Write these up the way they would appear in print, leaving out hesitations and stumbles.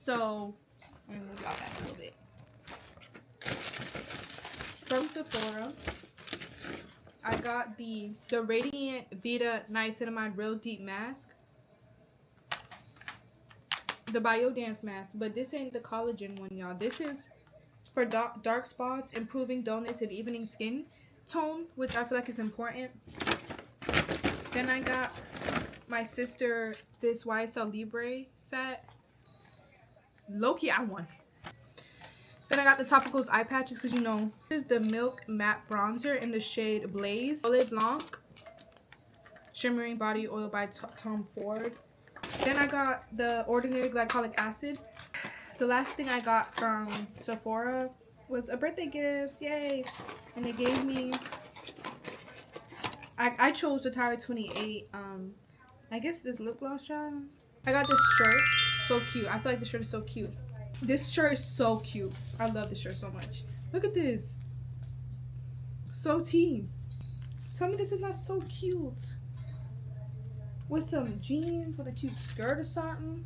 So let me move y'all back a little bit. From Sephora, I got the Radiant Vita Niacinamide Real Deep Mask. The Biodance Mask. But this ain't the collagen one, y'all. This is for dark spots, improving dullness, and evening skin tone, which I feel like is important. Then I got my sister this YSL Libre set. Low-key, I won. Then I got the Topicals eye patches because, you know, this is the Milk Matte Bronzer in the shade Blaze. Olive Blanc Shimmering Body Oil by Tom Ford. Then I got the Ordinary Glycolic Acid. The last thing I got from Sephora was a birthday gift. Yay! And they gave me... I chose the Tower 28. I guess this lip gloss shot. I got this shirt. So cute. I feel like the shirt is so cute. This shirt is so cute. I love this shirt so much. Look at this. So tea. Tell me this is not so cute. With some jeans, with a cute skirt or something.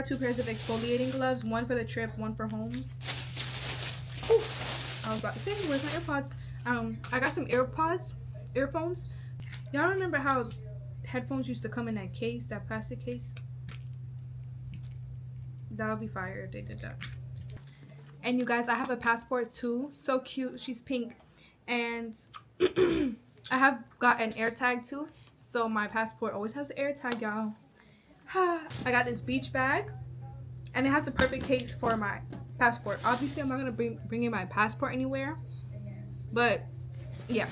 2 pairs of exfoliating gloves. One for the trip, one for home. Ooh. I was about to say, where's my AirPods? I got some earphones. Y'all remember how headphones used to come in that case, that plastic case? That would be fire if they did that. And you guys, I have a passport too. So cute. She's pink. And I have got an air tag too. So my passport always has an air tag, y'all. I got this beach bag. And it has the perfect case for my passport. Obviously, I'm not going to bring in my passport anywhere. But, yeah.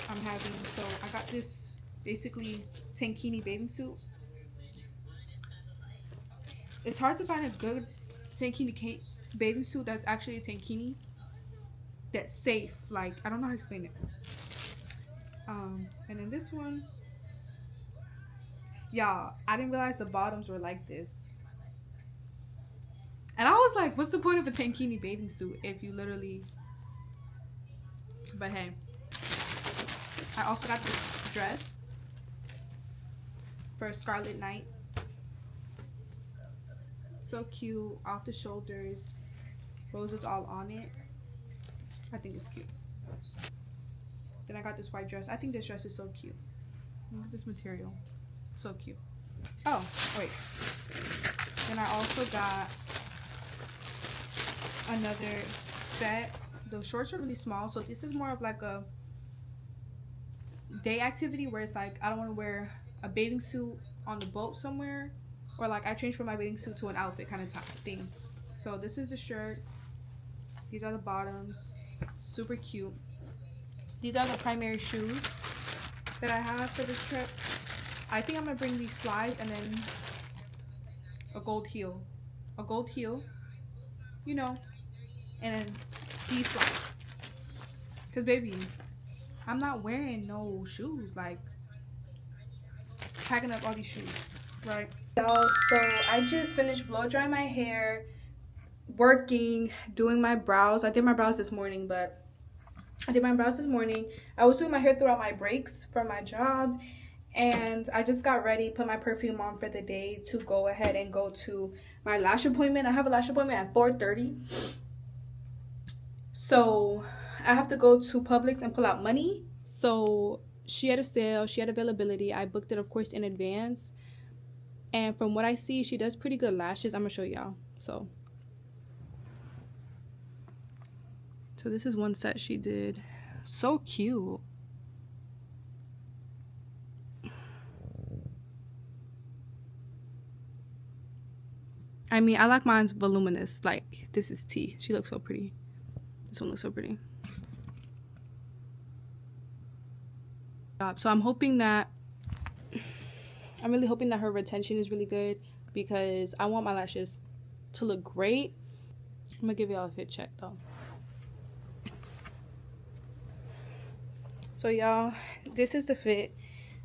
I'm having, so I got this basically tankini bathing suit. It's hard to find a good tankini bathing suit that's actually a tankini that's safe. Like, I don't know how to explain it. And then this one, y'all, I didn't realize the bottoms were like this. And I was like, what's the point of a tankini bathing suit if you literally... But hey. I also got this dress for Scarlet Night. So cute, off the shoulders, roses all on it. I think it's cute. Then I got this white dress. I think this dress is so cute. Look at this material, so cute. Oh wait, then I also got another set. The shorts are really small, so this is more of like a day activity where it's like I don't want to wear a bathing suit on the boat somewhere, or like I change from my bathing suit to an outfit kind of thing. So this is the shirt, these are the bottoms, super cute. These are the primary shoes that I have for this trip. I think I'm gonna bring these slides and then a gold heel, you know, and then these slides, because baby, I'm not wearing no shoes, like packing up all these shoes, right? Y'all, so I just finished blow drying my hair, working, doing my brows. I did my brows this morning, I was doing my hair throughout my breaks from my job, and I just got ready, put my perfume on for the day to go ahead and go to my lash appointment. I have a lash appointment at 4:30. So I have to go to Publix and pull out money. So she had a sale, she had availability. I booked it, of course, in advance. And from what I see, she does pretty good lashes. I'm gonna show y'all. So this is one set she did. So cute. I mean, I like mine's voluminous. Like, this is tea. She looks so pretty. This one looks so pretty. So I'm really hoping that her retention is really good, because I want my lashes to look great. I'm gonna give y'all a fit check though. So y'all, this is the fit.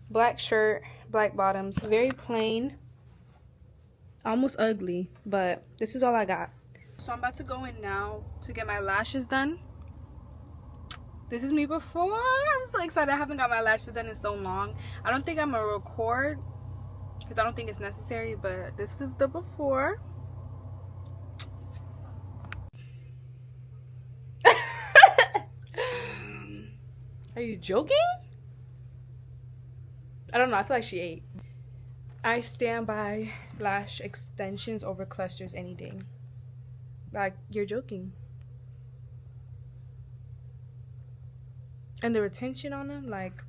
Black shirt, black bottoms, very plain, almost ugly, but this is all I got. So I'm about to go in now to get my lashes done. This is me before. I'm so excited. I haven't got my lashes done in so long. I don't think I'm gonna record because I don't think it's necessary, but this is the before. Are you joking? I don't know. I feel like she ate. I stand by lash extensions over clusters any day. Like, you're joking. And the retention on them, like...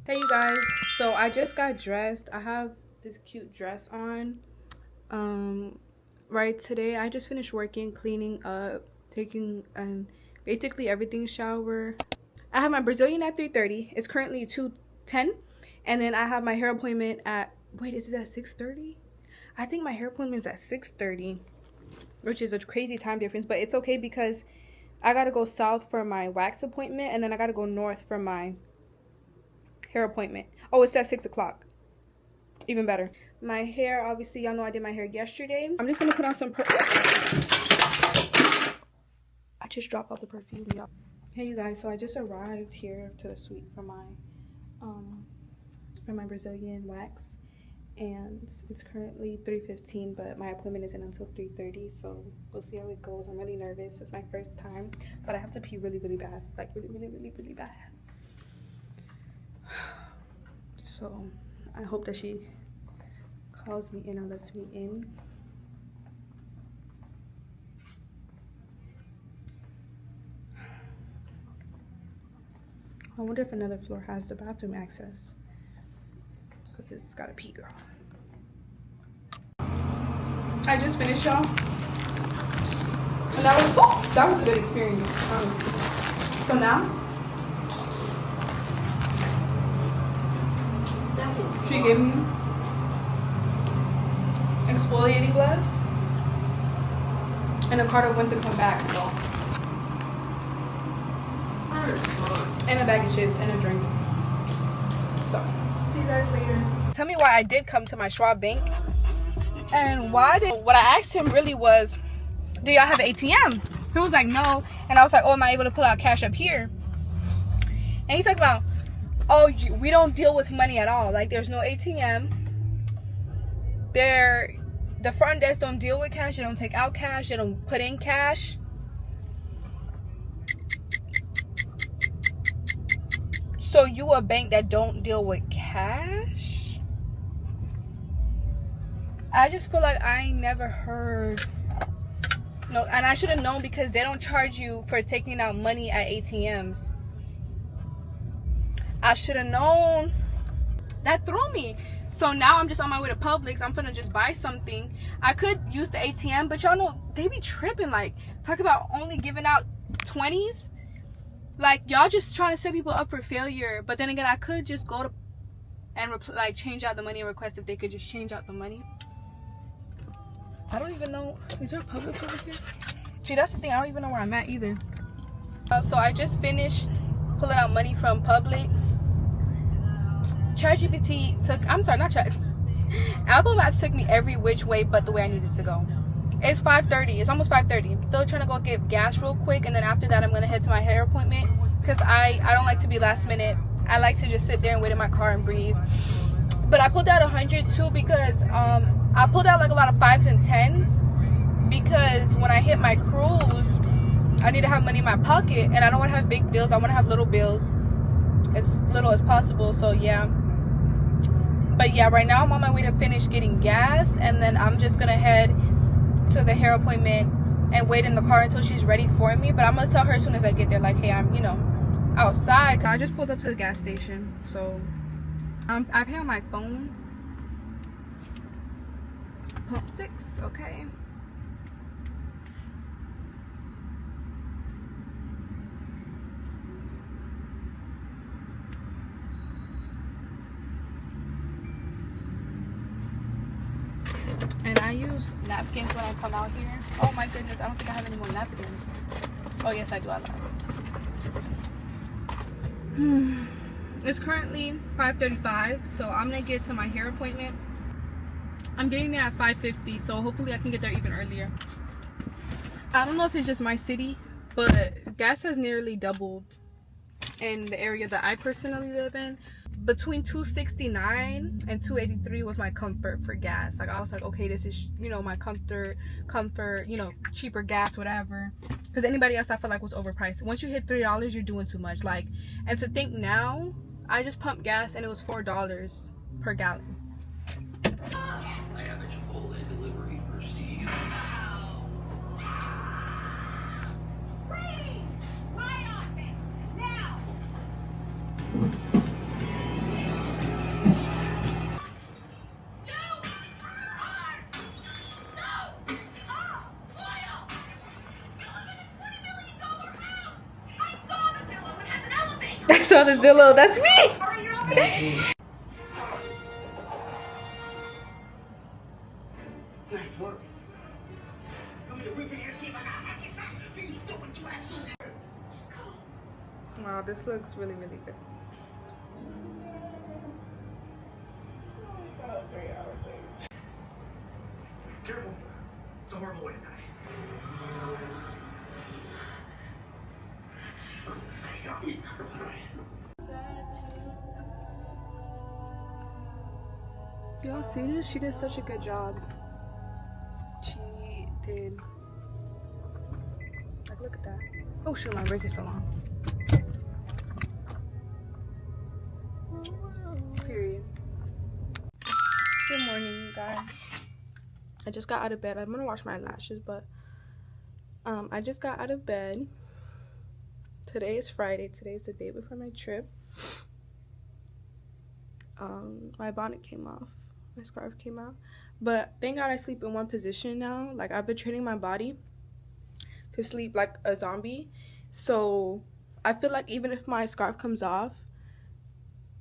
Hey, you guys. So, I just got dressed. I have this cute dress on. Right today, I just finished working, cleaning up, taking basically everything shower. I have my Brazilian at 3:30. It's currently 2:10. And then I have my hair appointment at... Wait, is it at 6:30? I think my hair appointment is at 6:30. Which is a crazy time difference. But it's okay because I gotta go south for my wax appointment. And then I gotta go north for my hair appointment. Oh, it's at 6 o'clock. Even better. My hair, obviously, y'all know I did my hair yesterday. I'm just gonna put on some I just dropped out the perfume, y'all. Hey, you guys. So I just arrived here to the suite for my Brazilian wax, and it's currently 3:15, but my appointment isn't until 3:30, so we'll see how it goes. I'm really nervous. It's my first time, but I have to pee really, really bad, like really bad. So I hope that she calls me in or lets me in. I wonder if another floor has the bathroom access. Because it's got a pee, girl. I just finished, y'all. And that was a good experience, honestly. So now, she gave me exfoliating gloves and a card of when to come back, so. And a bag of chips and a drink. So, see you guys later. Tell me why I did come to my Schwab bank. And what I asked him really was, do y'all have an ATM? He was like, no. And I was like, oh, am I able to pull out cash up here? And he's like, about, oh, we don't deal with money at all. Like, there's no ATM. The front desk don't deal with cash. They don't take out cash. They don't put in cash. So you a bank that don't deal with cash? I just feel like I ain't never heard. No, and I should have known because they don't charge you for taking out money at ATMs. I should have known. That threw me. So now I'm just on my way to Publix. I'm gonna just buy something. I could use the ATM, but y'all know they be tripping. Like, talk about only giving out 20s. Like, y'all just trying to set people up for failure. But then again, I could just go to and like change out the money and request if they could just change out the money. I don't even know. Is there a Publix over here? See, that's the thing. I don't even know where I'm at either. So I just finished pulling out money from Publix. ChatGPT took, I'm sorry, not Chat. Apple Maps took me every which way but the way I needed to go. It's 5:30. It's almost 5:30. I'm still trying to go get gas real quick, and then after that I'm gonna head to my hair appointment because I don't like to be last minute. I like to just sit there and wait in my car and breathe. But I pulled out 100 too because I pulled out like a lot of 5s and 10s because when I hit my cruise, I need to have money in my pocket, and I don't want to have big bills. I want to have little bills, as little as possible. So yeah. But yeah, right now I'm on my way to finish getting gas, and then I'm just gonna head to the hair appointment and wait in the car until she's ready for me. But I'm gonna tell her as soon as I get there, like, hey, I'm, you know, outside. I just pulled up to the gas station, so I pay on my phone. Pump 6, okay. And I use napkins when I come out here. Oh my goodness, I don't think I have any more napkins. Oh yes, I do. I lied. It's currently 5:35, so I'm gonna get to my hair appointment. I'm getting there at 5:50, so hopefully I can get there even earlier. I don't know if it's just my city, but gas has nearly doubled in the area that I personally live in. between 269 and 283 was my comfort for gas. Like I was like, okay, this is, you know, my comfort, you know, cheaper gas, whatever. Because anybody else I feel like was overpriced. Once you hit $3, you're doing too much. Like, and to think now, I just pumped gas and it was $4 per gallon. I have a Chipotle delivery for Steve. Brady! My office! Now! I saw the Zillow. That's me. Nice work. Wow, this looks really, really good. About 3 hours later. Careful. It's a horrible way to die. There you go. Y'all see this? She did such a good job. She did. Like, look at that. Oh shoot, my break is so long. Period. Good morning, you guys. I just got out of bed. I'm gonna wash my lashes, but I just got out of bed. Today is Friday. Today's the day before my trip. My bonnet came off. My scarf came out. But thank God I sleep in one position now. Like, I've been training my body to sleep like a zombie. So I feel like even if my scarf comes off,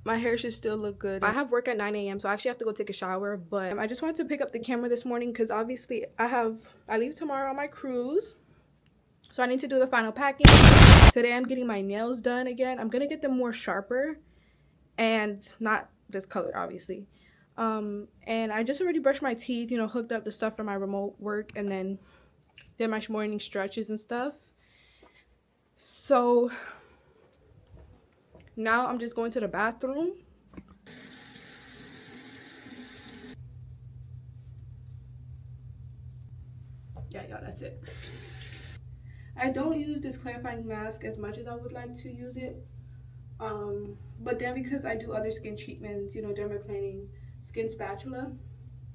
my hair should still look good. I have work at 9 a.m. so I actually have to go take a shower. But I just wanted to pick up the camera this morning because obviously I leave tomorrow on my cruise. So I need to do the final packing. Today I'm getting my nails done again. I'm gonna get them more sharper and not this color, obviously. And I just already brushed my teeth, you know, hooked up the stuff for my remote work, and then did my morning stretches and stuff. So now I'm just going to the bathroom. Yeah, y'all, that's it. I don't use this clarifying mask as much as I would like to use it. But then because I do other skin treatments, you know, dermaplaning, skin spatula.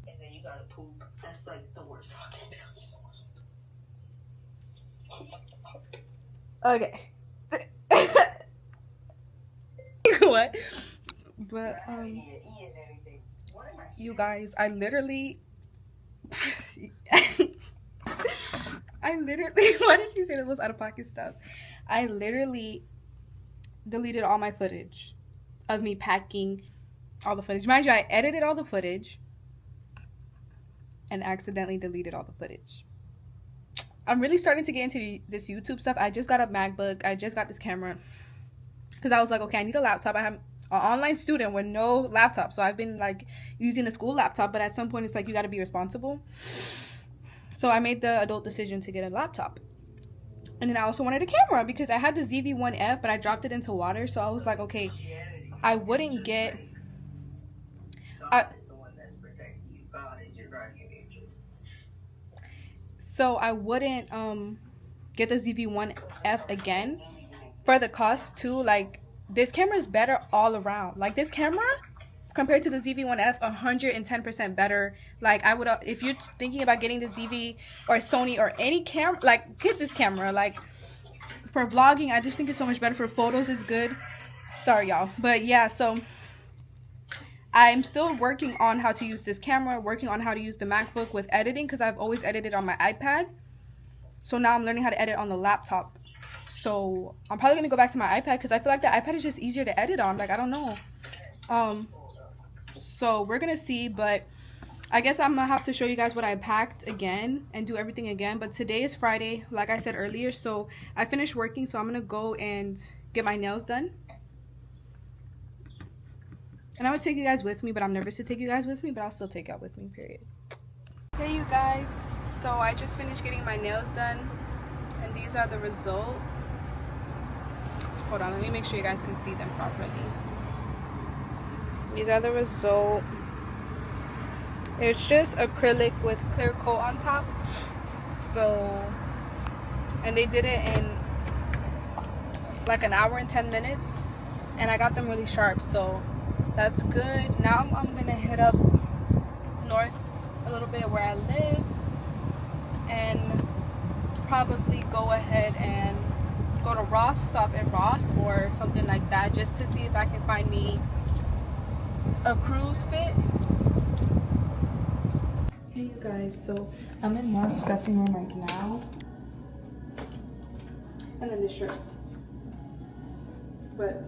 And then you gotta poop. That's like the worst fucking feeling. Okay. What? But you guys, I literally why did she say the most out of pocket stuff? I literally deleted all my footage of me packing, all the footage. Mind you, I edited all the footage and accidentally deleted all the footage. I'm really starting to get into this YouTube stuff. I just got a MacBook. I just got this camera because I was like, okay, I need a laptop. I have an online student with no laptop, so I've been like using a school laptop, but at some point it's like you got to be responsible. So I made the adult decision to get a laptop. And then I also wanted a camera because I had the ZV-1F, but I dropped it into water. So I was like, okay, I wouldn't get... So I wouldn't get the ZV-1F again for the cost too. Like, this camera is better all around. Like, this camera compared to the ZV-1F, 110% better. Like, I would, if you're thinking about getting the ZV or Sony or any camera, like, get this camera. Like, for vlogging, I just think it's so much better. For photos, it's good. Sorry, y'all. But yeah, so I'm still working on how to use this camera, working on how to use the MacBook with editing, because I've always edited on my iPad. So now I'm learning how to edit on the laptop. So I'm probably going to go back to my iPad because I feel like the iPad is just easier to edit on. Like, I don't know. So we're going to see, but I guess I'm going to have to show you guys what I packed again and do everything again. But today is Friday, like I said earlier. So I finished working, so I'm going to go and get my nails done. And I would take you guys with me, but I'm nervous to take you guys with me, but I'll still take y'all with me, period. Hey, you guys. So I just finished getting my nails done, and these are the result. Hold on, let me make sure you guys can see them properly. These are the result. It's just acrylic with clear coat on top. So, and they did it in like an hour and 10 minutes, and I got them really sharp, so that's good. Now I'm gonna head up north a little bit where I live and probably go ahead and go to Ross, stop at Ross or something like that, just to see if I can find me a cruise fit. Hey you guys, so I'm in Ross' dressing room right now, and then this shirt, but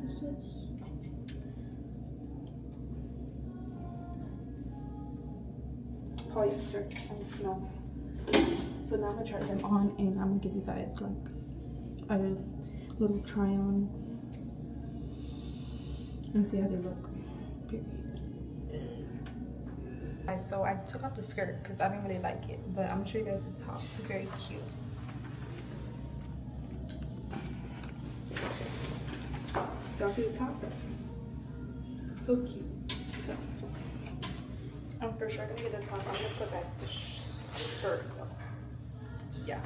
this is polyester. No. So now I'm gonna try them on, and I'm gonna give you guys like a little try on and see how they look. Period. Guys, so I took off the skirt because I didn't really like it, but I'm gonna show you guys the top. Very cute. Y'all see the top? So cute. So I'm for sure gonna get the top. I'm gonna put back the skirt though. Yeah.